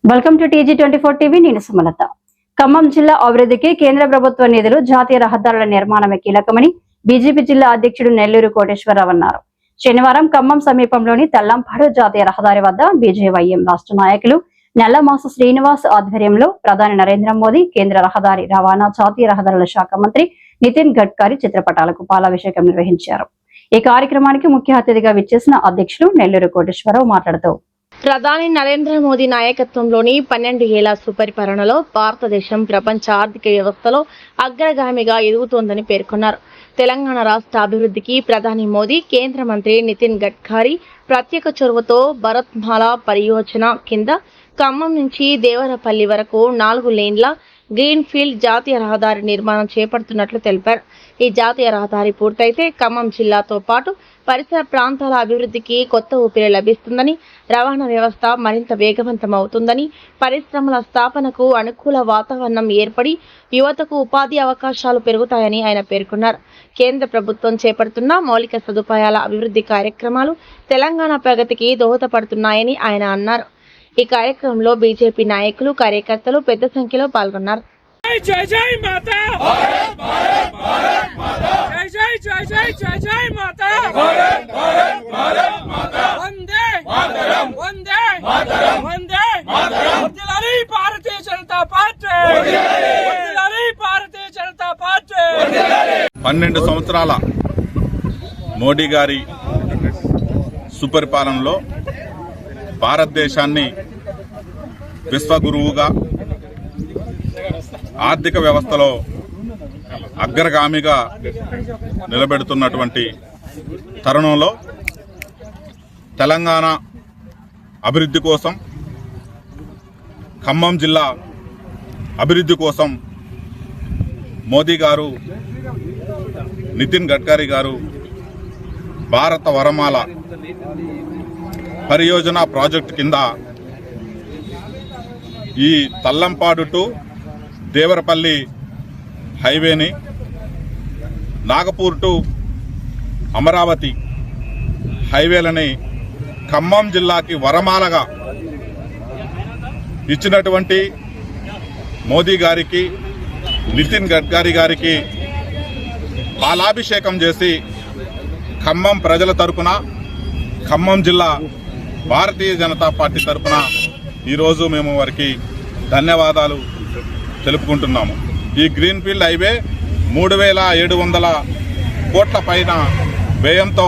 Welcome to TG24 TV. నేను సుమలత. ఖమ్మం జిల్లా అభివృద్ధికి కేంద్ర ప్రభుత్వ నిధులు, జాతీయ రహదారుల నిర్మాణమే కీలకమని బీజేపీ జిల్లా అధ్యక్షుడు నెల్లూరు కోటేశ్వరరావు అన్నారు. శనివారం ఖమ్మం సమీపంలోని తల్లంపాడు జాతీయ రహదారి వద్ద బీజేవైఎం రాష్ట్ర నాయకులు నల్లమాస శ్రీనివాస్ ఆధ్వర్యంలో ప్రధాని నరేంద్ర మోదీ, కేంద్ర రహదారి రవాణా, జాతీయ రహదారుల శాఖ మంత్రి నితిన్ గడ్కరీ చిత్రపటాలకు పాలాభిషేకం నిర్వహించారు. ఈ కార్యక్రమానికి ముఖ్య అతిథిగా విచ్చేసిన అధ్యక్షులు నెల్లూరు కోటేశ్వరరావు మాట్లాడుతూ, ప్రధాని నరేంద్ర మోదీ నాయకత్వంలోని 12 ఏళ్ల సుపరిపాలనలో భారతదేశం ప్రపంచ ఆర్థిక వ్యవస్థలో అగ్రగామిగా ఎదుగుతోందని పేర్కొన్నారు. తెలంగాణ రాష్ట్ర అభివృద్ధికి ప్రధాని మోదీ, కేంద్ర మంత్రి నితిన్ గడ్కరీ ప్రత్యేక చొరవతో భరత్మాల పరియోజన కింద ఖమ్మం నుంచి దేవరపల్లి వరకు 4 లేన్ల గ్రీన్ ఫీల్డ్ జాతీయ రహదారి నిర్మాణం చేపడుతున్నట్లు తెలిపారు. ఈ జాతీయ రహదారి పూర్తయితే ఖమ్మం జిల్లాతో పాటు పరిసర ప్రాంతాల అభివృద్ధికి కొత్త ఊపిరి లభిస్తుందని, రవాణా వ్యవస్థ మరింత వేగవంతమవుతుందని, పరిశ్రమల స్థాపనకు అనుకూల వాతావరణం ఏర్పడి యువతకు ఉపాధి అవకాశాలు పెరుగుతాయని ఆయన పేర్కొన్నారు. కేంద్ర ప్రభుత్వం చేపడుతున్న మౌలిక సదుపాయాల అభివృద్ధి కార్యక్రమాలు తెలంగాణ ప్రగతికి దోహదపడుతున్నాయని ఆయన అన్నారు. ఈ కార్యక్రమంలో బీజేపీ నాయకులు, కార్యకర్తలు పెద్ద సంఖ్యలో పాల్గొన్నారు. జై జై మాతా, భారత్ భారత్ భారత్ మాతా, జై జై జై జై జై జై మాతా, భారత్ భారత్ భారత్ మాతా, వందే మాతరం, వందే మాతరం, వందే మాతరం. వర్ధిల్లాలి భారతీయ జనతా పార్టీ, వర్ధిల్లాలి భారతీయ జనతా పార్టీ. 12 సంవత్సరాల మోడీ గారి సుపరిపాలనలో భారతదేశాన్ని విశ్వగురువుగా, ఆర్థిక వ్యవస్థలో అగ్రగామిగా నిలబెడుతున్నటువంటి తరుణంలో తెలంగాణ అభివృద్ధి కోసం, ఖమ్మం జిల్లా అభివృద్ధి కోసం మోదీ గారు, నితిన్ గడ్కరీ గారు భారత వరమాల పరియోజన ప్రాజెక్టు కింద ఈ తల్లంపాడు టు దేవరపల్లి హైవేని, నాగపూర్ టు అమరావతి హైవేలని ఖమ్మం జిల్లాకి వరమాలగా ఇచ్చినటువంటి మోదీ గారికి, నితిన్ గడ్కరీ గారికి పాలాభిషేకం చేసి ఖమ్మం ప్రజల తరపున, ఖమ్మం జిల్లా భారతీయ జనతా పార్టీ తరఫున ఈరోజు మేము వారికి ధన్యవాదాలు తెలుపుకుంటున్నాము. ఈ గ్రీన్ ఫీల్డ్ హైవే 3700 కోట్ల పైన వ్యయంతో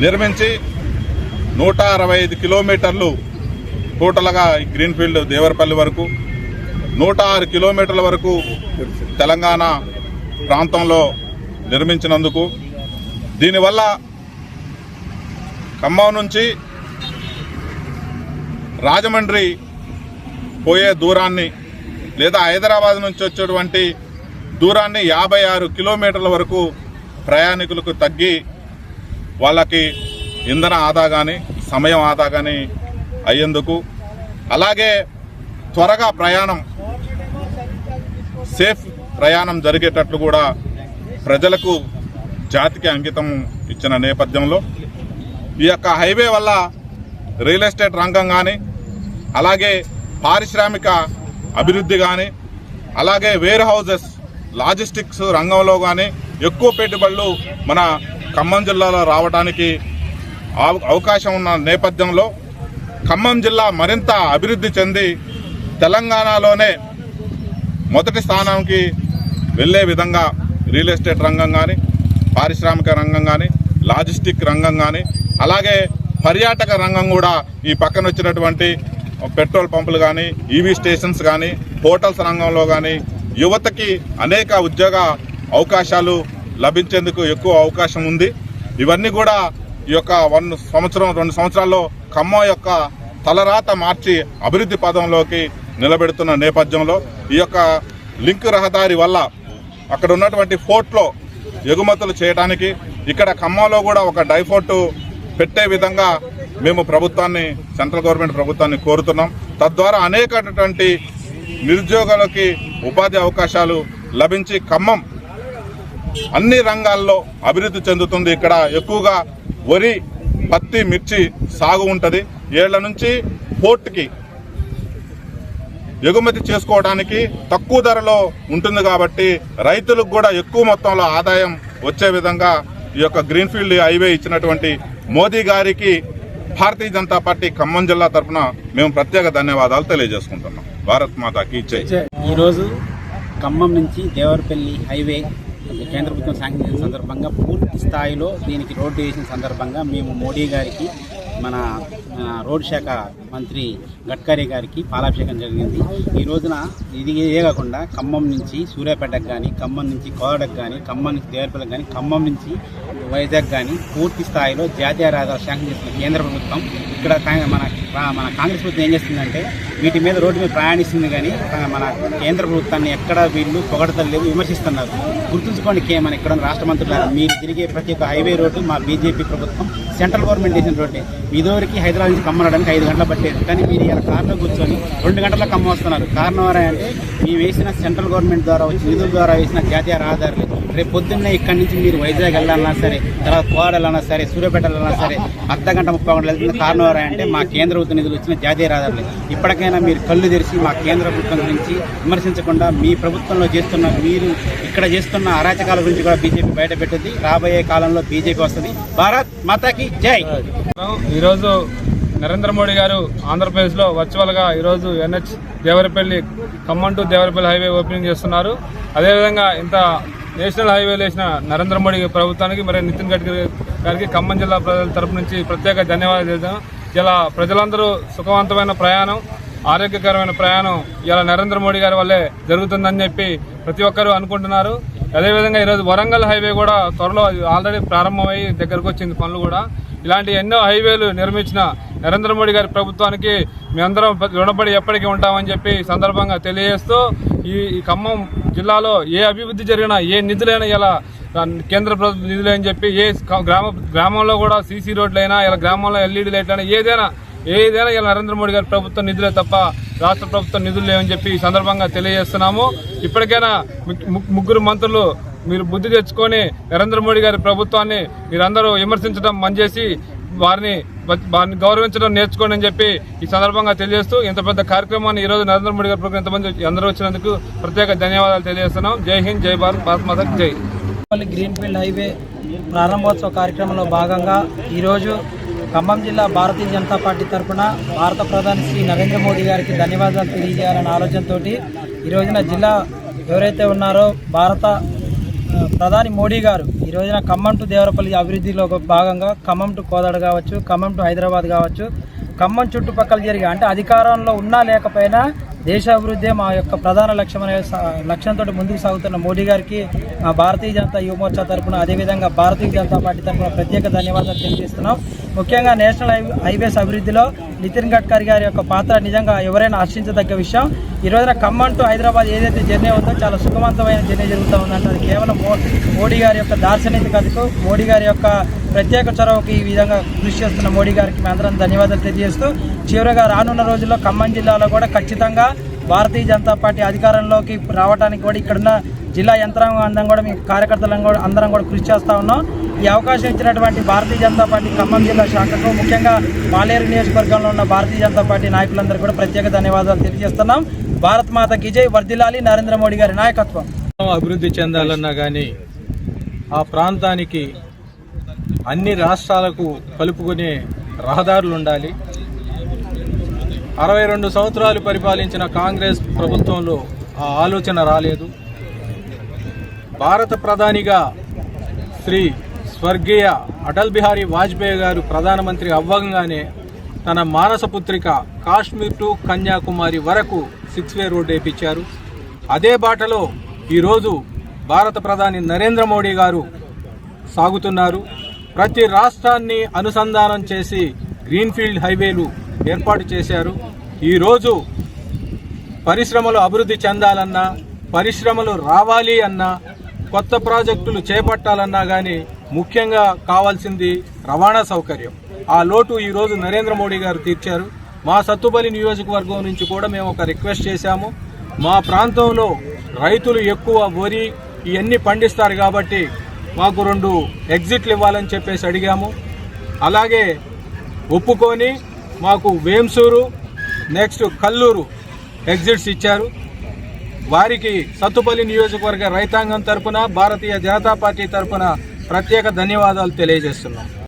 నిర్మించి 165 కిలోమీటర్లు టోటల్గా ఈ గ్రీన్ ఫీల్డ్ దేవరపల్లి వరకు, 106 కిలోమీటర్ల వరకు తెలంగాణ ప్రాంతంలో నిర్మించినందుకు, దీనివల్ల ఖమ్మం నుంచి రాజమండ్రి పోయే దూరాన్ని, లేదా హైదరాబాద్ నుంచి వచ్చేటువంటి దూరాన్ని 56 కిలోమీటర్ల వరకు ప్రయాణికులకు తగ్గి వాళ్ళకి ఇంధన ఆదా కానీ, సమయం ఆదా కానీ అయ్యేందుకు, అలాగే త్వరగా ప్రయాణం, సేఫ్ ప్రయాణం జరిగేటట్లు కూడా ప్రజలకు, జాతికి అంకితం ఇచ్చిన నేపథ్యంలో ఈ యొక్క హైవే వల్ల రియల్ ఎస్టేట్ రంగం కానీ, అలాగే పారిశ్రామిక అభివృద్ధి కానీ, అలాగే వేర్ హౌజెస్, లాజిస్టిక్స్ రంగంలో కానీ ఎక్కువ పెట్టుబడులు మన ఖమ్మం జిల్లాలో రావడానికి అవకాశం ఉన్న నేపథ్యంలో ఖమ్మం జిల్లా మరింత అభివృద్ధి చెంది తెలంగాణలోనే మొదటి స్థానానికి వెళ్ళే విధంగా రియల్ ఎస్టేట్ రంగం కానీ, పారిశ్రామిక రంగం కానీ, లాజిస్టిక్ రంగం కానీ, అలాగే పర్యాటక రంగం కూడా ఈ పక్కన వచ్చినటువంటి పెట్రోల్ పంపులు కానీ, ఈవీ స్టేషన్స్ కానీ, హోటల్స్ రంగంలో కానీ యువతకి అనేక ఉద్యోగ అవకాశాలు లభించేందుకు ఎక్కువ అవకాశం ఉంది. ఇవన్నీ కూడా ఈ యొక్క 1 సంవత్సరం 2 సంవత్సరాల్లో ఖమ్మం యొక్క తలరాత మార్చి అభివృద్ధి పదంలోకి నిలబెడుతున్న నేపథ్యంలో ఈ యొక్క లింక్ రహదారి వల్ల అక్కడ ఉన్నటువంటి పోర్ట్లో ఎగుమతులు చేయడానికి, ఇక్కడ ఖమ్మంలో కూడా ఒక డైపోర్టు పెట్టే విధంగా మేము ప్రభుత్వాన్ని, సెంట్రల్ గవర్నమెంట్ ప్రభుత్వాన్ని కోరుతున్నాం. తద్వారా అనేకటువంటి నిరుద్యోగులకి ఉపాధి అవకాశాలు లభించి ఖమ్మం అన్ని రంగాల్లో అభివృద్ధి చెందుతుంది. ఇక్కడ ఎక్కువగా వరి, పత్తి, మిర్చి సాగు ఉంటుంది. 7 నుంచి పోర్టుకి ఎగుమతి చేసుకోవడానికి తక్కువ ధరలో ఉంటుంది కాబట్టి రైతులకు కూడా ఎక్కువ మొత్తంలో ఆదాయం వచ్చే విధంగా ఈ యొక్క గ్రీన్ఫీల్డ్ హైవే ఇచ్చినటువంటి మోదీ గారికి భారతీయ జనతా పార్టీ ఖమ్మం జిల్లా తరఫున మేము ప్రత్యేక ధన్యవాదాలు తెలియజేసుకుంటున్నాం. భారత్ మాతాకి జై. ఈరోజు ఖమ్మం నుంచి దేవరపల్లి హైవే కేంద్ర ప్రభుత్వం శాంక్షన్ చేసిన సందర్భంగా పూర్తి స్థాయిలో దీనికి రోడ్డు వేసిన సందర్భంగా మేము మోడీ గారికి మన రోడ్ శాఖ మంత్రి గడ్కరీ గారికి పాలాభిషేకం జరిగింది. ఈ రోజున ఇదే కాకుండా ఖమ్మం నుంచి సూర్యాపేటకు కానీ, ఖమ్మం నుంచి కోదాడకు కానీ, ఖమ్మం నుంచి దేవరపల్లికి కానీ, ఖమ్మం నుంచి వైజాగ్ కానీ పూర్తి స్థాయిలో జాతీయ రహదారులు శాంక్షన్ చేసిన కేంద్ర ప్రభుత్వం ఇక్కడ మన కాంగ్రెస్ ప్రభుత్వం ఏం చేస్తుందంటే వీటి మీద రోడ్డు మీద ప్రయాణిస్తుంది కానీ మన కేంద్ర ప్రభుత్వాన్ని ఎక్కడ వీళ్ళు పొగడతలేదు, విమర్శిస్తున్నారు. గుర్తుంచుకోండి, మన ఇక్కడ రాష్ట్ర మంత్రులు మీరు తిరిగే ప్రతి ఒక్క హైవే రోడ్డు మా బీజేపీ ప్రభుత్వం సెంట్రల్ గవర్నమెంట్ వేసిన రోడ్డే. ఇదివరకు హైదరాబాద్ నుంచి ఖమ్మం రావడానికి 5 గంటలు పట్టేది, కానీ మీరు ఇలా కార్లో కూర్చొని 2 గంటల ఖమ్మం వస్తున్నారు. కారణం అంటే మేము వేసిన సెంట్రల్ గవర్నమెంట్ ద్వారా వచ్చి నిధుల ద్వారా వేసిన జాతీయ రహదారులు. రేపు పొద్దున్నే ఇక్కడి నుంచి మీరు వైజాగ్ వెళ్ళాలన్నా సరే, తర్వాత కోడ వెళ్ళాలన్నా సరే, సూర్యాపేట వెళ్ళాలన్నా సరే అర్ధగంట 30 గంటలు వెళ్తున్న కారణం అంటే మా కేంద్ర ప్రభుత్వ నిధులు వచ్చిన జాతీయ రహదారులు. ఇప్పటికైనా మీరు కళ్ళు తెరిచి మా కేంద్ర ప్రభుత్వం గురించి విమర్శించకుండా మీ ప్రభుత్వంలో చేస్తున్న మీరు ఇక్కడ చేస్తున్న అరాచకాల గురించి కూడా బీజేపీ బయట పెట్టింది. రాబోయే కాలంలో బీజేపీ వస్తుంది. భారత్ మాతాకి జై. ఈరోజు నరేంద్ర మోడీ గారు ఆంధ్రప్రదేశ్లో వర్చువల్గా ఈరోజు NH Devarapalli Khammam to Devarapalli highway opening చేస్తున్నారు. అదేవిధంగా ఇంత నేషనల్ హైవేలు వేసిన నరేంద్ర మోడీ ప్రభుత్వానికి మరి నితిన్ గడ్కరీ గారికి ఖమ్మం జిల్లా ప్రజల తరపు నుంచి ప్రత్యేక ధన్యవాదాలు చేద్దాం. ఇలా ప్రజలందరూ సుఖవంతమైన ప్రయాణం, ఆరోగ్యకరమైన ప్రయాణం ఇలా నరేంద్ర మోడీ గారి వల్లే జరుగుతుందని చెప్పి ప్రతి ఒక్కరూ అనుకుంటున్నారు. అదేవిధంగా ఈరోజు వరంగల్ హైవే కూడా త్వరలో ఆల్రెడీ ప్రారంభమై దగ్గరకు వచ్చింది పనులు కూడా. ఇలాంటి ఎన్నో హైవేలు నిర్మించిన నరేంద్ర మోడీ గారి ప్రభుత్వానికి మేమందరం రుణపడి ఎప్పటికీ ఉంటామని చెప్పి సందర్భంగా తెలియజేస్తూ ఈ ఖమ్మం జిల్లాలో ఏ అభివృద్ధి జరిగినా, ఏ నిధులైనా ఇలా కేంద్ర ప్రభుత్వ నిధులని చెప్పి, ఏ గ్రామంలో కూడా సీసీ రోడ్లైనా, ఇలా గ్రామంలో LED లైట్లైనా ఏదైనా ఇలా నరేంద్ర మోడీ గారి ప్రభుత్వం నిధులే తప్ప రాష్ట్ర ప్రభుత్వం నిధులు లేవని చెప్పి ఈ సందర్భంగా తెలియజేస్తున్నాము. ఇప్పటికైనా ముగ్గురు మంత్రులు మీరు బుద్ధి తెచ్చుకొని నరేంద్ర మోడీ గారి ప్రభుత్వాన్ని మీరందరూ విమర్శించడం మంచేసి వారిని గౌరవించడం నేర్చుకోండి అని చెప్పి ఈ సందర్భంగా తెలియజేస్తూ ఇంత పెద్ద కార్యక్రమాన్ని ఈరోజు నరేంద్ర మోడీ గారి ప్రభుత్వం ఎంతమంది అందరూ వచ్చినందుకు ప్రత్యేక ధన్యవాదాలు తెలియజేస్తున్నాం. జై హింద్, జై భారత్, భారత్ మాతకి జై. గ్రీన్ఫీల్డ్ హైవే ప్రారంభోత్సవ కార్యక్రమంలో భాగంగా ఈరోజు ఖమ్మం జిల్లా భారతీయ జనతా పార్టీ తరఫున భారత ప్రధాని శ్రీ నరేంద్ర మోడీ గారికి ధన్యవాదాలు తెలియజేయాలనే ఆలోచనతో ఈ రోజున జిల్లా ఎవరైతే ఉన్నారో భారత ప్రధాని మోడీ గారు ఈ రోజున ఖమ్మం టు దేవరపల్లి అభివృద్ధిలో భాగంగా ఖమ్మం టు కోదాడ కావచ్చు, ఖమ్మం టు హైదరాబాద్ కావచ్చు, ఖమ్మం చుట్టుపక్కల జరిగే అంటే అధికారంలో ఉన్నా లేకపోయినా దేశ అభివృద్ధి మా యొక్క ప్రధాన లక్ష్యం అనే లక్ష్యంతో ముందుకు సాగుతున్న మోడీ గారికి భారతీయ జనతా యువమోర్చా తరఫున, అదేవిధంగా భారతీయ జనతా పార్టీ తరఫున ప్రత్యేక ధన్యవాదాలు తెలియజేస్తున్నాం. ముఖ్యంగా నేషనల్ హైవేస్ అభివృద్ధిలో నితిన్ గడ్కరీ గారి యొక్క పాత్ర నిజంగా ఎవరైనా హర్షించదగ్గ విషయం. ఈ రోజున ఖమ్మం టు హైదరాబాద్ ఏదైతే జర్నీ ఉందో చాలా సుఖవంతమైన జర్నీ జరుగుతూ ఉందంటే అది కేవలం మోడీ గారి యొక్క దార్శనికతకు, మోడీ గారి యొక్క ప్రత్యేక చొరవకు ఈ విధంగా కృషి చేస్తున్న మోడీ గారికి మేము అందరం ధన్యవాదాలు తెలియజేస్తూ చివరిగా రానున్న రోజుల్లో ఖమ్మం జిల్లాలో కూడా ఖచ్చితంగా భారతీయ జనతా పార్టీ అధికారంలోకి రావడానికి కూడా ఇక్కడున్న జిల్లా యంత్రాంగం అందరం కూడా మీ కార్యకర్తలను కూడా అందరం కూడా కృషి చేస్తూ ఉన్నాం. ఈ అవకాశం ఇచ్చినటువంటి భారతీయ జనతా పార్టీ ఖమ్మం జిల్లా శాఖకు, ముఖ్యంగా పాలేరు నియోజకవర్గంలో ఉన్న భారతీయ జనతా పార్టీ నాయకులందరూ కూడా ప్రత్యేక ధన్యవాదాలు తెలియజేస్తున్నాం. భారత్ మాతకి జై, వర్ధిల్లాలి నరేంద్ర మోడీ గారి నాయకత్వం. అభివృద్ధి చెందాలన్నా కానీ ఆ ప్రాంతానికి అన్ని రాష్ట్రాలకు కలుపుకునే రహదారులు ఉండాలి. 62 సంవత్సరాలు పరిపాలించిన కాంగ్రెస్ ప్రభుత్వంలో ఆ ఆలోచన రాలేదు. భారత ప్రధానిగా శ్రీ స్వర్గీయ అటల్ బిహారీ వాజ్పేయి గారు ప్రధానమంత్రి అవ్వగానే తన మానసపుత్రిక కాశ్మీర్ టు కన్యాకుమారి వరకు 6-వే రోడ్డు వేయించారు. అదే బాటలో ఈరోజు భారత ప్రధాని నరేంద్ర మోడీ గారు సాగుతున్నారు. ప్రతి రాష్ట్రాన్ని అనుసంధానం చేసి గ్రీన్ఫీల్డ్ హైవేలు ఏర్పాటు చేశారు. ఈరోజు పరిశ్రమలు అభివృద్ధి చెందాలన్నా, పరిశ్రమలు రావాలి అన్నా, కొత్త ప్రాజెక్టులు చేపట్టాలన్నా కానీ ముఖ్యంగా కావాల్సింది రవాణా సౌకర్యం. ఆ లోటు ఈరోజు నరేంద్ర మోడీ గారు తీర్చారు. మా సత్తుపల్లి నియోజకవర్గం నుంచి కూడా మేము ఒక రిక్వెస్ట్ చేశాము. మా ప్రాంతంలో రైతులు ఎక్కువ వరి ఇవన్నీ పండిస్తారు కాబట్టి మాకు 2 ఎగ్జిట్లు ఇవ్వాలని చెప్పేసి అడిగాము. అలాగే ఒప్పుకొని మాకు వేంసూరు, నెక్స్ట్ కల్లూరు ఎగ్జిట్స్ ఇచ్చారు. వారికి సత్తుపల్లి నియోజకవర్గ రైతాంగం తరపున, భారతీయ జనతా పార్టీ తరపున ప్రత్యేక ధన్యవాదాలు తెలియజేస్తున్నాం.